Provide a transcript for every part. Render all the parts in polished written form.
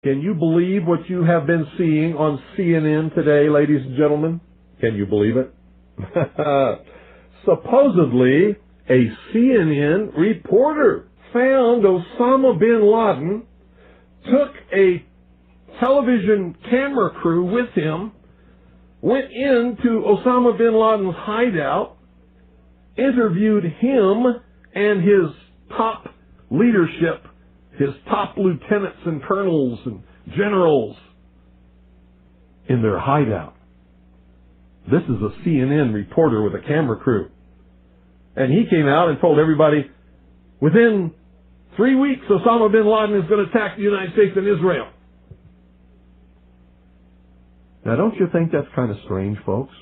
Can you believe what you have been seeing on CNN today, ladies and gentlemen? Can you believe it? Supposedly, a CNN reporter found Osama bin Laden, took a television camera crew with him, went into Osama bin Laden's hideout, interviewed him and his top leadership, his top lieutenants and colonels and generals in their hideout. This is a CNN reporter with a camera crew. And he came out and told everybody, within 3 weeks, Osama bin Laden is going to attack the United States and Israel. Now, don't you think that's kind of strange, folks?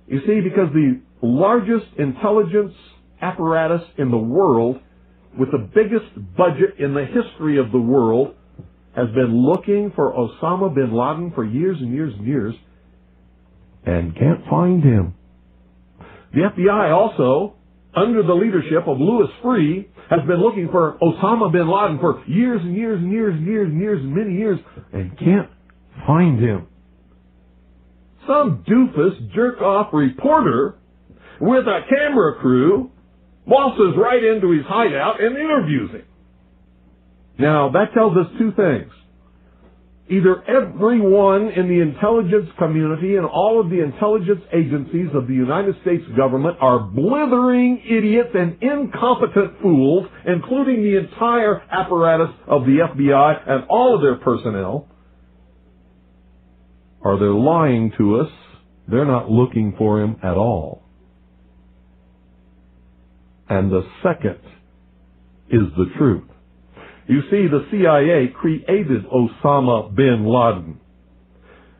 You see, because the largest intelligence apparatus in the world, with the biggest budget in the history of the world, has been looking for Osama bin Laden for years and years and years, and can't find him. The FBI also, under the leadership of Louis Freeh, has been looking for Osama bin Laden for years and years and years and years and years and many years, and can't find him. Some doofus, jerk-off reporter with a camera crew waltzes right into his hideout and interviews him. Now, that tells us two things. Either everyone in the intelligence community and all of the intelligence agencies of the United States government are blithering idiots and incompetent fools, including the entire apparatus of the FBI and all of their personnel, or they're lying to us. They're not looking for him at all. And the second is the truth. You see, the CIA created Osama bin Laden.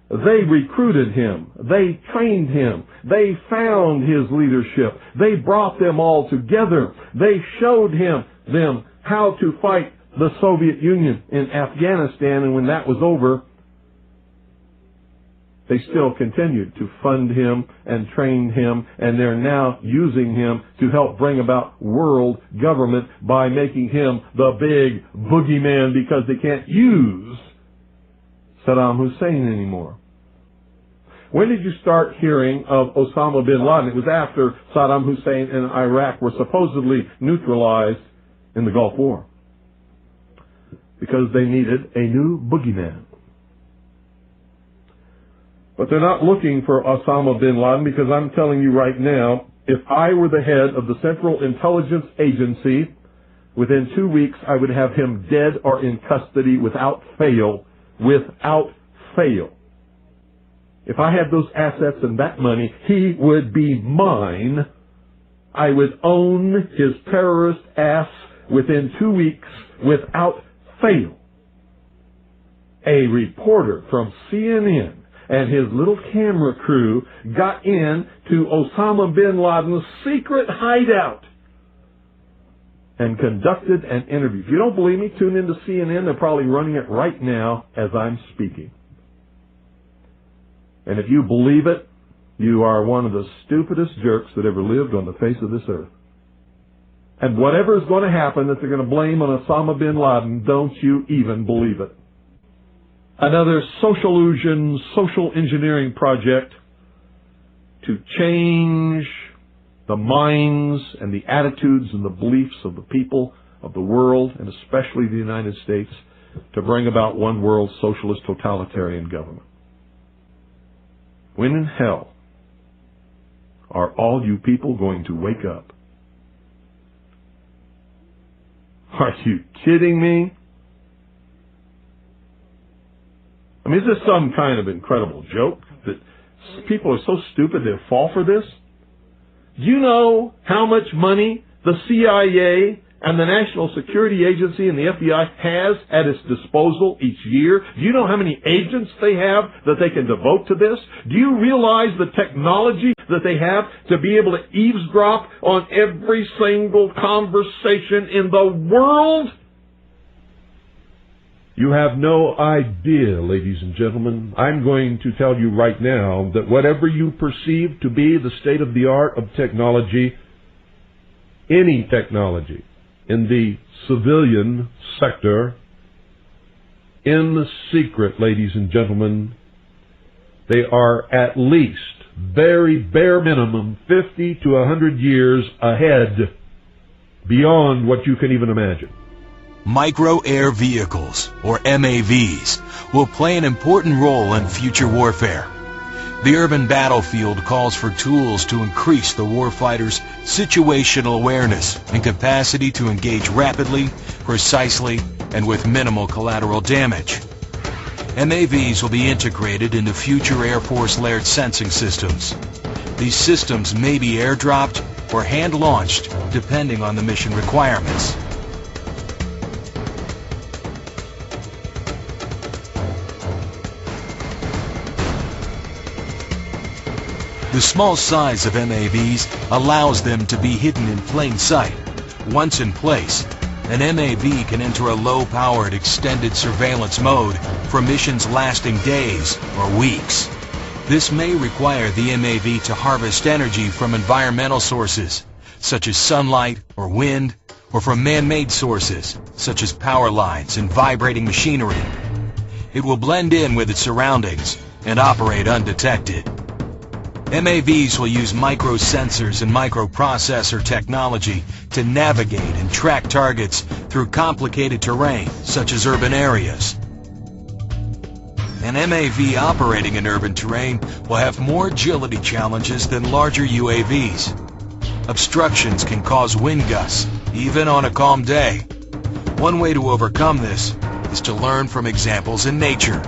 They recruited him. They trained him. They found his leadership. They brought them all together. They showed them how to fight the Soviet Union in Afghanistan, and when that was over, they still continued to fund him and train him, and they're now using him to help bring about world government by making him the big boogeyman, because they can't use Saddam Hussein anymore. When did you start hearing of Osama bin Laden? It was after Saddam Hussein and Iraq were supposedly neutralized in the Gulf War, because they needed a new boogeyman. But they're not looking for Osama bin Laden, because I'm telling you right now, if I were the head of the Central Intelligence Agency, within 2 weeks I would have him dead or in custody without fail. Without fail. If I had those assets and that money, he would be mine. I would own his terrorist ass within 2 weeks without fail. A reporter from CNN and his little camera crew got in to Osama bin Laden's secret hideout and conducted an interview. If you don't believe me, tune into CNN. They're probably running it right now as I'm speaking. And if you believe it, you are one of the stupidest jerks that ever lived on the face of this earth. And whatever is going to happen that they're going to blame on Osama bin Laden, don't you even believe it. Another sociallusion, social engineering project to change the minds and the attitudes and the beliefs of the people of the world, and especially the United States, to bring about one world socialist totalitarian government. When in hell are all you people going to wake up? Are you kidding me? I mean, is this some kind of incredible joke that people are so stupid they'll fall for this? Do you know how much money the CIA and the National Security Agency and the FBI has at its disposal each year? Do you know how many agents they have that they can devote to this? Do you realize the technology that they have to be able to eavesdrop on every single conversation in the world? You have no idea, ladies and gentlemen. I'm going to tell you right now that whatever you perceive to be the state of the art of technology, any technology, in the civilian sector, in secret, ladies and gentlemen, they are at least, very bare minimum, 50 to 100 years ahead, beyond what you can even imagine. Micro air vehicles, or MAVs, will play an important role in future warfare. The urban battlefield calls for tools to increase the warfighter's situational awareness and capacity to engage rapidly, precisely, and with minimal collateral damage. MAVs will be integrated into future Air Force layered sensing systems. These systems may be airdropped or hand-launched, depending on the mission requirements. The small size of MAVs allows them to be hidden in plain sight. Once in place, an MAV can enter a low-powered extended surveillance mode for missions lasting days or weeks. This may require the MAV to harvest energy from environmental sources, such as sunlight or wind, or from man-made sources, such as power lines and vibrating machinery. It will blend in with its surroundings and operate undetected. MAVs will use microsensors and microprocessor technology to navigate and track targets through complicated terrain, such as urban areas. An MAV operating in urban terrain will have more agility challenges than larger UAVs. Obstructions can cause wind gusts, even on a calm day. One way to overcome this is to learn from examples in nature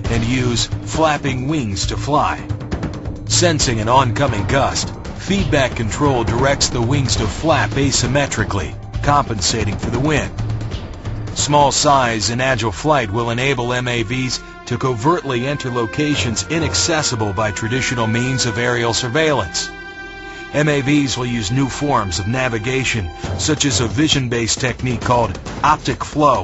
and use flapping wings to fly. Sensing an oncoming gust, feedback control directs the wings to flap asymmetrically, compensating for the wind. Small size and agile flight will enable MAVs to covertly enter locations inaccessible by traditional means of aerial surveillance. MAVs will use new forms of navigation, such as a vision-based technique called optic flow.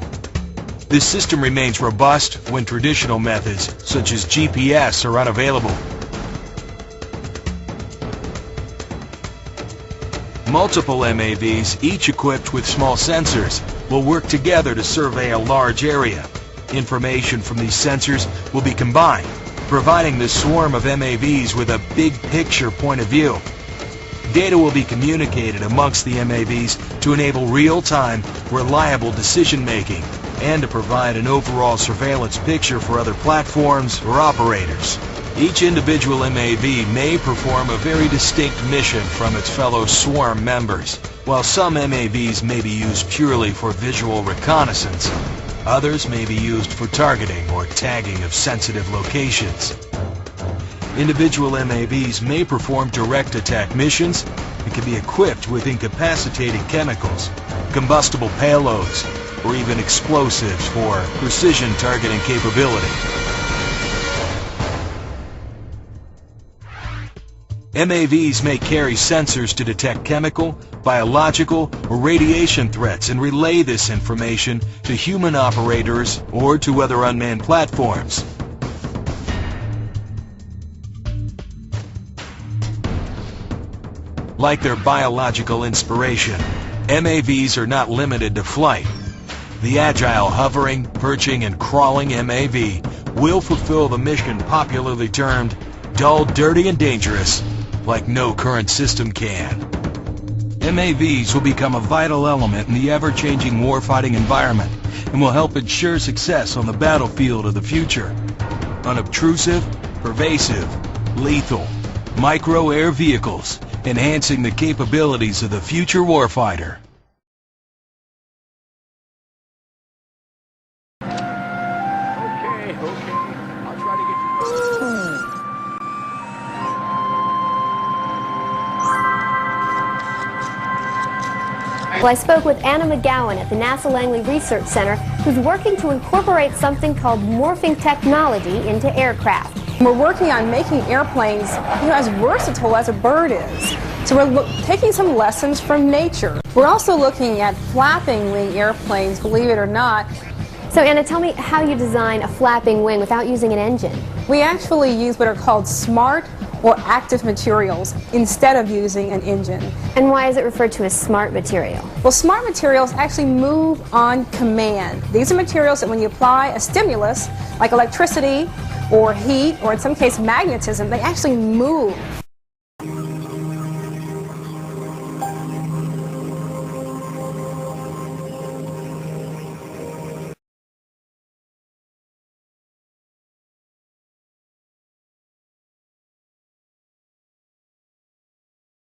This system remains robust when traditional methods, such as GPS, are unavailable. Multiple MAVs, each equipped with small sensors, will work together to survey a large area. Information from these sensors will be combined, providing the swarm of MAVs with a big picture point of view. Data will be communicated amongst the MAVs to enable real-time, reliable decision-making and to provide an overall surveillance picture for other platforms or operators. Each individual MAV may perform a very distinct mission from its fellow swarm members. While some MAVs may be used purely for visual reconnaissance, others may be used for targeting or tagging of sensitive locations. Individual MAVs may perform direct attack missions and can be equipped with incapacitating chemicals, combustible payloads, or even explosives for precision targeting capability. MAVs may carry sensors to detect chemical, biological, or radiation threats and relay this information to human operators or to other unmanned platforms. Like their biological inspiration, MAVs are not limited to flight. The agile hovering, perching, and crawling MAV will fulfill the mission popularly termed dull, dirty, and dangerous, like no current system can. MAVs will become a vital element in the ever-changing warfighting environment and will help ensure success on the battlefield of the future. Unobtrusive, pervasive, lethal, micro-air vehicles, enhancing the capabilities of the future warfighter. Well, I spoke with Anna McGowan at the NASA Langley Research Center, who's working to incorporate something called morphing technology into aircraft. We're working on making airplanes as versatile as a bird is. So we're taking some lessons from nature. We're also looking at flapping wing airplanes, believe it or not. So Anna, tell me how you design a flapping wing without using an engine. We actually use what are called smart or active materials instead of using an engine. And why is it referred to as smart material? Well, smart materials actually move on command. These are materials that when you apply a stimulus, like electricity or heat, or in some case magnetism, they actually move.